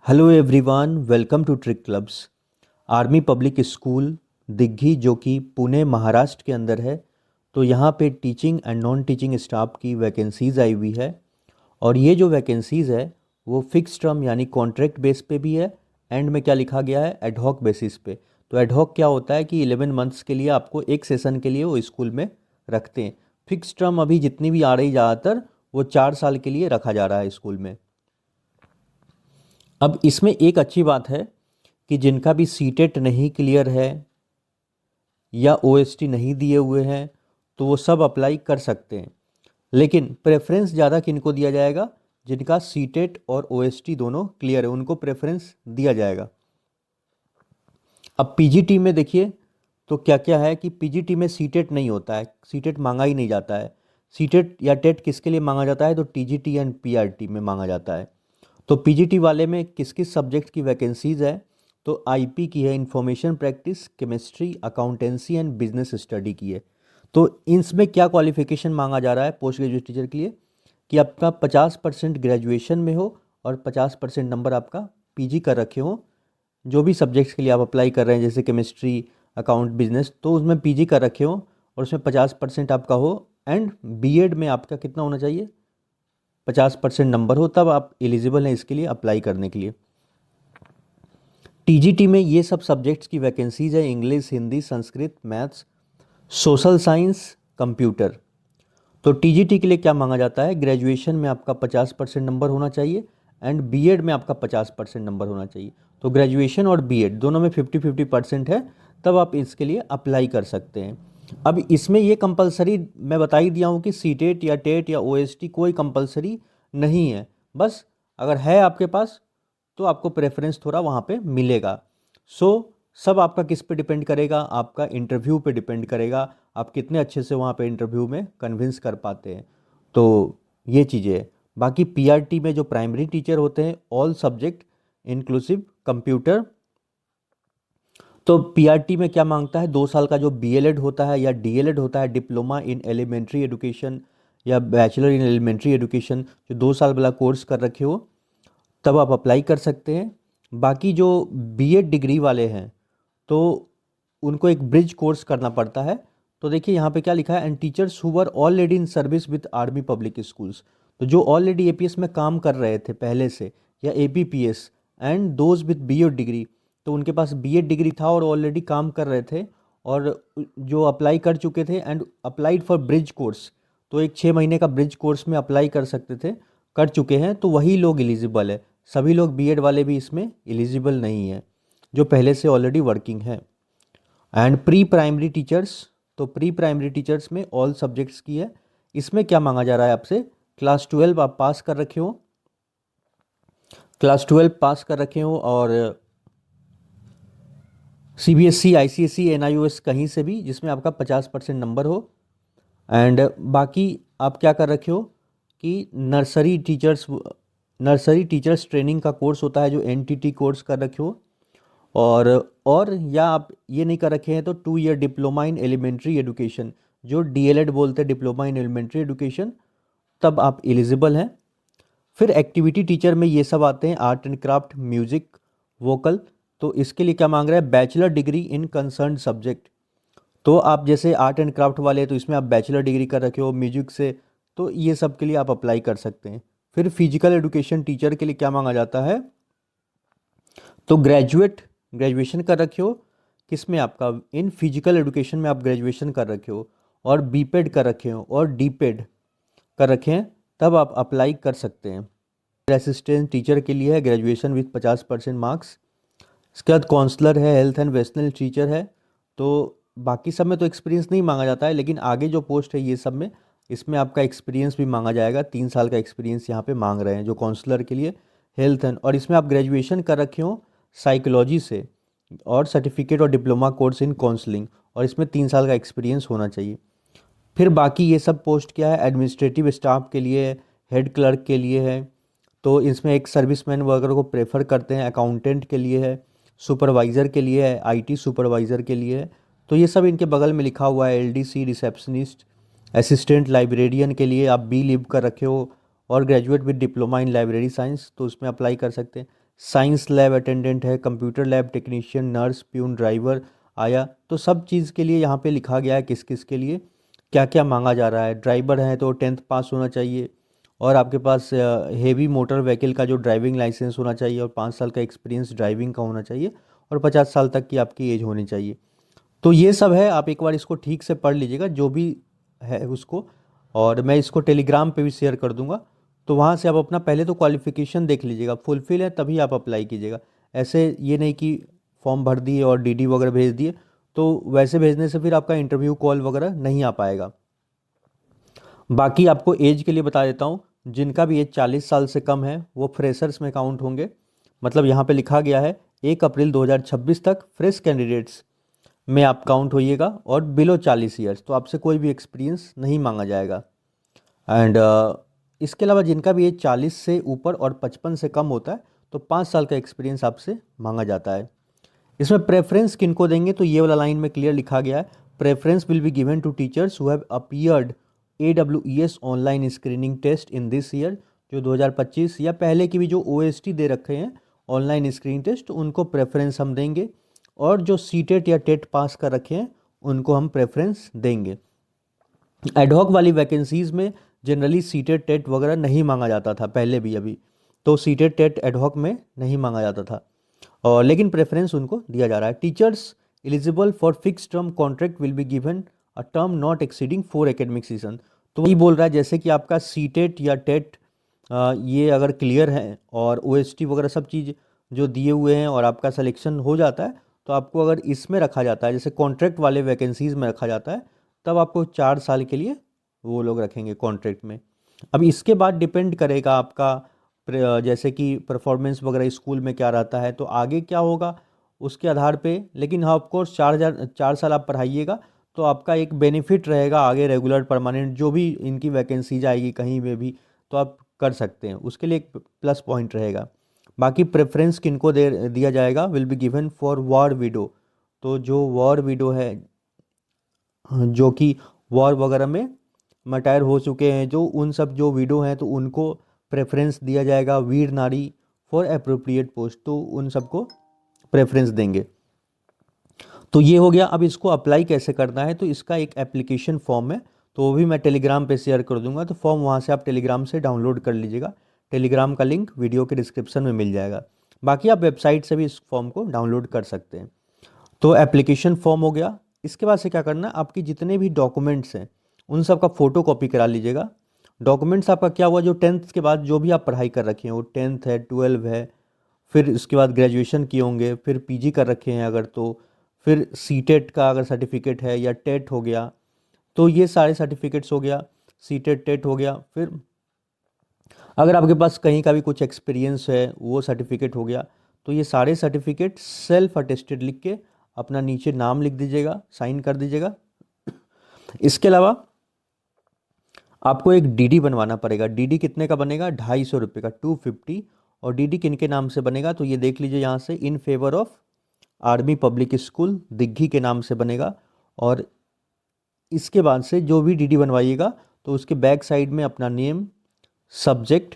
Hello everyone, welcome to trick clubs. Army public school Dighi जो कि पुणे महाराष्ट्र के अंदर है। तो यहाँ पे teaching and non teaching staff की वैकेंसीज़ आई हुई है। और ये जो वैकेंसीज़ है वो फिक्स टर्म यानी कॉन्ट्रैक्ट बेस पे भी है। एंड में क्या लिखा गया है, एडहॉक बेसिस पे। तो एडहॉक क्या होता है कि 11 मंथ्स के लिए आपको एक सेशन के लिए वो स्कूल में रखते हैं। फिक्स टर्म अभी जितनी भी आ रही ज़्यादातर वो 4 साल के लिए रखा जा रहा है स्कूल में। अब इसमें एक अच्छी बात है कि जिनका भी सीटेट नहीं क्लियर है या ओएसटी नहीं दिए हुए हैं तो वो सब अप्लाई कर सकते हैं। लेकिन प्रेफरेंस ज़्यादा किनको दिया जाएगा, जिनका सीटेट और ओएसटी दोनों क्लियर है उनको प्रेफरेंस दिया जाएगा। अब पीजीटी में देखिए तो क्या क्या है कि पीजीटी में सीटेट नहीं होता है, सीटेट मांगा ही नहीं जाता है। सीटेट या टेट किसके लिए मांगा जाता है, तो टीजीटी एंड पीआरटी में मांगा जाता है। तो पीजीटी वाले में किस किस सब्जेक्ट की वैकेंसीज है, तो आईपी की है, information practice, chemistry, accountancy and business study की है। तो इसमें क्या क्वालिफिकेशन मांगा जा रहा है पोस्ट ग्रेजुएट टीचर के लिए कि आपका 50% ग्रेजुएशन में हो और 50% नंबर आपका पीजी कर रखे हो। जो भी सब्जेक्ट्स के लिए आप अप्लाई कर रहे हैं जैसे केमिस्ट्री, अकाउंट, बिजनेस, तो उसमें पीजी कर रखे हो और उसमें 50% आपका हो। एंड बीएड में आपका कितना होना चाहिए, 50% नंबर हो, तब आप एलिजिबल हैं इसके लिए अप्लाई करने के लिए। टीजीटी में ये सब सब्जेक्ट्स की वैकेंसीज है, English, Hindi, Sanskrit, maths, social science, computer. तो टीजीटी के लिए क्या मांगा जाता है, ग्रेजुएशन में आपका 50% नंबर होना चाहिए एंड बीएड में आपका 50% नंबर होना चाहिए। तो ग्रेजुएशन और बीएड दोनों में 50-50% है, तब आप इसके लिए अप्लाई कर सकते हैं। अब इसमें ये कंपलसरी मैं बता ही दिया हूँ कि सीटेट या टेट या ओएसटी कोई कंपलसरी नहीं है। बस अगर है आपके पास तो आपको प्रेफरेंस थोड़ा वहाँ पे मिलेगा। सो सब आपका किस पे डिपेंड करेगा, आपका इंटरव्यू पे डिपेंड करेगा, आप कितने अच्छे से वहाँ पे इंटरव्यू में कन्विंस कर पाते हैं। तो ये चीज़ें हैं। बाकी पीआरटी में जो प्राइमरी टीचर होते हैं ऑल सब्जेक्ट इंक्लूसिव कंप्यूटर, तो पीआरटी में क्या मांगता है, 2 साल का जो बीएलएड होता है या डीएलएड होता है, डिप्लोमा इन एलिमेंट्री एजुकेशन या बैचलर इन एलिमेंट्री एजुकेशन, जो 2 साल वाला कोर्स कर रखे हो तब आप अप्लाई कर सकते हैं। बाकी जो बीएड डिग्री वाले हैं तो उनको एक ब्रिज कोर्स करना पड़ता है। तो देखिए यहाँ पे क्या लिखा है, and teachers who were already in service with army public schools. तो जो ऑलरेडी एपीएस में काम कर रहे थे पहले से या APPS, and those with BEd degree, तो उनके पास बीएड डिग्री था और ऑलरेडी काम कर रहे थे और जो अप्लाई कर चुके थे and applied for bridge course, तो एक 6 महीने का ब्रिज कोर्स में अप्लाई कर सकते थे, कर चुके हैं, तो वही लोग एलिजिबल है। सभी लोग बीएड वाले भी इसमें एलिजिबल नहीं है जो पहले से ऑलरेडी वर्किंग है। एंड प्री प्राइमरी टीचर्स, तो प्री प्राइमरी टीचर्स में ऑल सब्जेक्ट्स की है। इसमें क्या मांगा जा रहा है आपसे, क्लास 12 आप पास कर रखे हो, क्लास 12 पास कर रखे हो और सीबीएसई, आईसीएसई, एनआईओएस कहीं से भी जिसमें आपका 50% नंबर हो। एंड बाकी आप क्या कर रखे हो कि नर्सरी टीचर्स ट्रेनिंग का कोर्स होता है जो एनटीटी कोर्स कर रखे हो। और या आप ये नहीं कर रखे हैं तो 2 year diploma in elementary education, जो डीएलएड बोलते हैं, डिप्लोमा इन एलिमेंट्री एजुकेशन, तब आप एलिजिबल हैं। फिर एक्टिविटी टीचर में ये सब आते हैं, art and craft, music, vocal. तो इसके लिए क्या मांग रहा है, bachelor degree in concern subject. तो आप जैसे आर्ट एंड क्राफ्ट वाले हैं तो इसमें आप बैचलर डिग्री कर रखे हो म्यूजिक से, तो ये सब के लिए आप अप्लाई कर सकते हैं। फिर फिजिकल एजुकेशन टीचर के लिए क्या मांगा जाता है, तो ग्रेजुएशन कर रखे हो, किस में आपका इन फिजिकल एजुकेशन में आप ग्रेजुएशन कर रखे हो और बीपेड कर रखे हो और डीपेड कर रखे हैं, तब आप अप्लाई कर सकते हैं। असिस्टेंट टीचर के लिए है ग्रेजुएशन विथ 50% मार्क्स। इसके बाद काउंसलर है, हेल्थ एंड वेस्टनल टीचर है। तो बाकी सब में तो एक्सपीरियंस नहीं मांगा जाता है, लेकिन आगे जो पोस्ट है ये सब में, इसमें आपका एक्सपीरियंस भी मांगा जाएगा। 3 साल का एक्सपीरियंस यहाँ पे मांग रहे हैं जो काउंसलर के लिए, हेल्थ एंड, और इसमें आप ग्रेजुएशन कर रखे हो साइकोलॉजी से और सर्टिफिकेट और डिप्लोमा कोर्स इन काउंसलिंग, और इसमें 3 साल का एक्सपीरियंस होना चाहिए। फिर बाकी ये सब पोस्ट क्या है, एडमिनिस्ट्रेटिव स्टाफ के लिए, हेड क्लर्क के लिए है, तो इसमें एक सर्विसमैन वगैरह को प्रेफर करते हैं, अकाउंटेंट के लिए है, सुपरवाइज़र के लिए है, आईटी सुपरवाइज़र के लिए है। तो ये सब इनके बगल में लिखा हुआ है, एलडीसी, रिसेप्शनिस्ट, असिस्टेंट लाइब्रेरियन के लिए आप बी लिव कर रखे हो और graduate with diploma in library science, तो उसमें अप्लाई कर सकते हैं। साइंस लैब अटेंडेंट है, computer lab technician, nurse, peon, driver आया। तो सब चीज़ के लिए यहाँ पे लिखा गया है किस किस के लिए क्या क्या मांगा जा रहा है। ड्राइवर है तो 10th पास होना चाहिए, और आपके पास हेवी मोटर व्हीकल का जो ड्राइविंग लाइसेंस होना चाहिए, और 5 साल का एक्सपीरियंस ड्राइविंग का होना चाहिए, और 50 साल तक की आपकी एज होनी चाहिए। तो ये सब है, आप एक बार इसको ठीक से पढ़ लीजिएगा जो भी है उसको, और मैं इसको टेलीग्राम पे भी शेयर कर दूंगा। तो वहाँ से आप अपना पहले तो क्वालिफ़िकेशन देख लीजिएगा, फुलफिल है तभी आप अप्लाई कीजिएगा। ऐसे ये नहीं कि फॉर्म भर दिए और डीडी वगैरह भेज दिए, तो वैसे भेजने से फिर आपका इंटरव्यू कॉल वगैरह नहीं आ पाएगा। बाकी आपको एज के लिए बता देता हूँ, जिनका भी एज 40 साल से कम है वो फ्रेशर्स में काउंट होंगे। मतलब यहाँ पे लिखा गया है 1 अप्रैल 2026 तक फ्रेश कैंडिडेट्स में आप काउंट होइएगा, और बिलो 40 ईयर्स तो आपसे कोई भी एक्सपीरियंस नहीं मांगा जाएगा। एंड इसके अलावा जिनका भी एज 40 से ऊपर और 55 से कम होता है तो 5 साल का एक्सपीरियंस आपसे मांगा जाता है। इसमें प्रेफरेंस किनको देंगे, तो ये वाला लाइन में क्लियर लिखा गया है, preference will be given to teachers who have appeared AWES online screening test in this year. जो 2025 या पहले की भी जो OST दे रखे हैं ऑनलाइन स्क्रीनिंग टेस्ट, उनको प्रेफरेंस हम देंगे, और जो सीटेट या टेट पास कर रखे हैं उनको हम प्रेफरेंस देंगे। एडहॉक वाली वैकेंसीज़ में जनरली सीटेट टेट वगैरह नहीं मांगा जाता था पहले भी, अभी तो सीटेट टेट एडहॉक में नहीं मांगा जाता था, और लेकिन प्रेफरेंस उनको दिया जा रहा है। Teachers eligible for fix term contract will be given a term not exceeding 4 academic season. तो वही बोल रहा है जैसे कि आपका सीटेट या टेट ये अगर क्लियर है और OST वगैरह सब चीज़ जो दिए हुए हैं और आपका सिलेक्शन हो जाता है, तो आपको अगर इसमें रखा जाता है जैसे कॉन्ट्रैक्ट वाले वैकेंसीज़ में रखा जाता है, तब आपको 4 साल के लिए वो लोग रखेंगे कॉन्ट्रैक्ट में। अब इसके बाद डिपेंड करेगा आपका जैसे कि परफॉर्मेंस वगैरह स्कूल में क्या रहता है, तो आगे क्या होगा उसके आधार पे। लेकिन हाँ, ऑफकोर्स 4 साल आप पढ़ाइएगा तो आपका एक बेनिफिट रहेगा आगे, रेगुलर परमानेंट जो भी इनकी वैकेंसीज आएगी कहीं में भी तो आप कर सकते हैं, उसके लिए एक प्लस पॉइंट रहेगा। बाकी प्रेफरेंस किनको दे दिया जाएगा, will be given for war window. तो जो वॉर विडो है, जो कि वॉर वगैरह में मटायर हो चुके हैं, जो उन सब जो विडो हैं तो उनको प्रेफरेंस दिया जाएगा। वीर नारी फॉर अप्रोप्रिएट पोस्ट, तो उन सबको प्रेफरेंस देंगे। तो ये हो गया। अब इसको अप्लाई कैसे करना है, तो इसका एक एप्लीकेशन फॉर्म है, तो वो भी मैं टेलीग्राम पे शेयर कर दूंगा। तो फॉर्म वहाँ से आप टेलीग्राम से डाउनलोड कर लीजिएगा, टेलीग्राम का लिंक वीडियो के डिस्क्रिप्शन में मिल जाएगा। बाकी आप वेबसाइट से भी इस फॉर्म को डाउनलोड कर सकते हैं। तो एप्लीकेशन फॉर्म हो गया। इसके बाद से क्या करना है, आपकी जितने भी डॉक्यूमेंट्स हैं उन सब का फ़ोटो कॉपी करा लीजिएगा। डॉक्यूमेंट्स आपका क्या हुआ, जो 10th के बाद जो भी आप पढ़ाई कर रखे हैं, वो 10th है, 12 है, फिर इसके बाद ग्रेजुएशन किए होंगे, फिर PG कर रखे हैं अगर, तो फिर सीटेट का अगर सर्टिफिकेट है या टेट हो गया, तो ये सारे सर्टिफिकेट्स हो गया, सीटेट टेट हो गया। फिर अगर आपके पास कहीं का भी कुछ एक्सपीरियंस है वो सर्टिफिकेट हो गया। तो ये सारे सर्टिफिकेट सेल्फ अटेस्टेड लिख के अपना नीचे नाम लिख दीजिएगा, साइन कर दीजिएगा। इसके अलावा आपको एक DD बनवाना पड़ेगा। DD कितने का बनेगा, 250 रुपये का, 250। और DD किन के नाम से बनेगा, तो ये देख लीजिए यहाँ से, in favour of army public school Dighi के नाम से बनेगा। और इसके बाद से जो भी DD बनवाइएगा तो उसके बैक साइड में अपना name, subject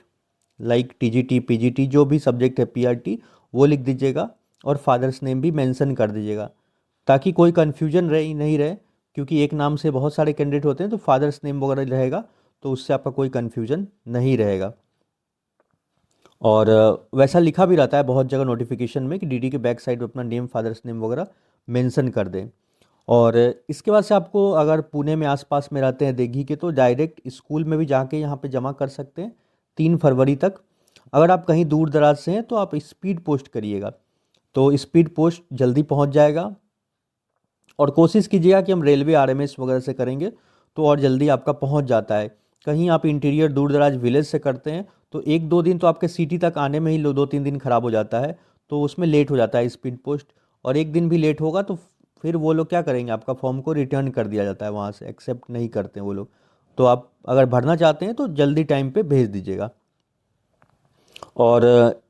like TGT PGT जो भी सब्जेक्ट है, PRT वो लिख दीजिएगा, और फादर्स नेम भी मेंशन कर दीजिएगा, ताकि कोई कन्फ्यूजन रहे नहीं रहे, क्योंकि एक नाम से बहुत सारे कैंडिडेट होते हैं, तो फादर्स नेम वगैरह रहेगा तो उससे आपका कोई कन्फ्यूजन नहीं रहेगा। और वैसा लिखा भी रहता है बहुत जगह नोटिफिकेशन में कि DD के बैक साइड में अपना नेम, फादर्स नेम वगैरह मेंशन कर दें। और इसके बाद से आपको अगर पुणे में आसपास में रहते हैं दिघी के, तो डायरेक्ट स्कूल में भी जाके यहाँ पे जमा कर सकते हैं 3 फरवरी तक। अगर आप कहीं दूर दराज से हैं तो आप स्पीड पोस्ट करिएगा, तो स्पीड पोस्ट जल्दी पहुँच जाएगा। और कोशिश कीजिएगा कि हम रेलवे RMS वगैरह से करेंगे तो और जल्दी आपका पहुँच जाता है। कहीं आप इंटीरियर दूर दराज विलेज से करते हैं तो 1-2 दिन तो आपके सिटी तक आने में ही 2-3 दिन खराब हो जाता है, तो उसमें लेट हो जाता है स्पीड पोस्ट। और 1 दिन भी लेट होगा तो फिर वो लोग क्या करेंगे, आपका फॉर्म को रिटर्न कर दिया जाता है, वहाँ से एक्सेप्ट नहीं करते हैं वो लोग। तो आप अगर भरना चाहते हैं तो जल्दी टाइम पे भेज दीजिएगा। और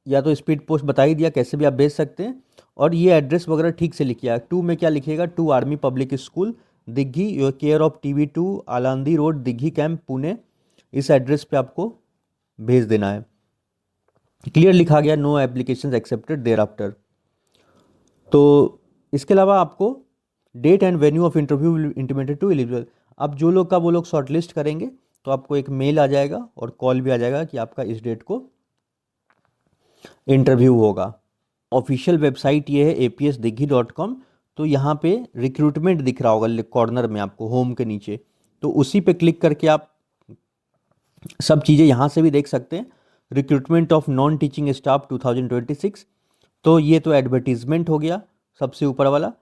या तो स्पीड पोस्ट बता ही दिया, कैसे भी आप भेज सकते हैं। और ये एड्रेस वगैरह ठीक से लिखिएगा। 2 में क्या लिखिएगा, 2 army public school Dighi, your care of TV2 Alandi road Dighi camp Pune. इस एड्रेस पे आपको भेज देना है। क्लियर लिखा गया, no application accepted thereafter. तो इसके अलावा आपको date and venue of interview intimated to eligible. अब जो लोग का वो लोग शॉर्टलिस्ट करेंगे तो आपको एक मेल आ जाएगा और कॉल भी आ जाएगा कि आपका इस डेट को इंटरव्यू होगा। ऑफिशियल वेबसाइट ये है apsdighi.com। तो यहाँ पे रिक्रूटमेंट दिख रहा होगा कॉर्नर में आपको, होम के नीचे, तो उसी पे क्लिक करके आप सब चीज़ें यहाँ से भी देख सकते हैं। Recruitment of non teaching staff 2026, तो ये तो एडवर्टीजमेंट हो गया सबसे ऊपर वाला।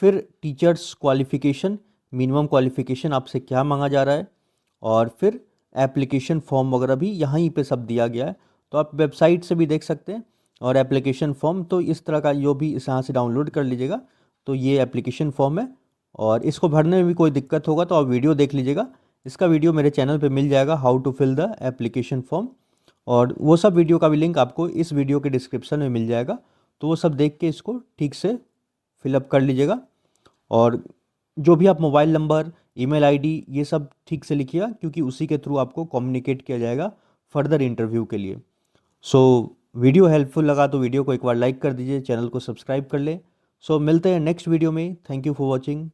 फिर टीचर्स क्वालिफिकेशन, मिनिमम क्वालिफिकेशन आपसे क्या मांगा जा रहा है, और फिर एप्लीकेशन फॉर्म वगैरह भी यहीं पे सब दिया गया है, तो आप वेबसाइट से भी देख सकते हैं। और एप्लीकेशन फॉर्म तो इस तरह का जो भी इस यहाँ से डाउनलोड कर लीजिएगा, तो ये एप्लीकेशन फॉर्म है। और इसको भरने में भी कोई दिक्कत होगा तो आप वीडियो देख लीजिएगा, इसका वीडियो मेरे चैनल पे मिल जाएगा, how to fill the application form. और वो सब वीडियो का भी लिंक आपको इस वीडियो के डिस्क्रिप्शन में मिल जाएगा, तो वो सब देख के इसको ठीक से फिलअप कर लीजिएगा। और जो भी आप मोबाइल नंबर, ईमेल आईडी, ये सब ठीक से लिखिएगा, क्योंकि उसी के थ्रू आपको कम्युनिकेट किया जाएगा फर्दर इंटरव्यू के लिए। सो वीडियो हेल्पफुल लगा तो वीडियो को एक बार लाइक कर दीजिए, चैनल को सब्सक्राइब कर ले। सो मिलते हैं नेक्स्ट वीडियो में। Thank you for watching.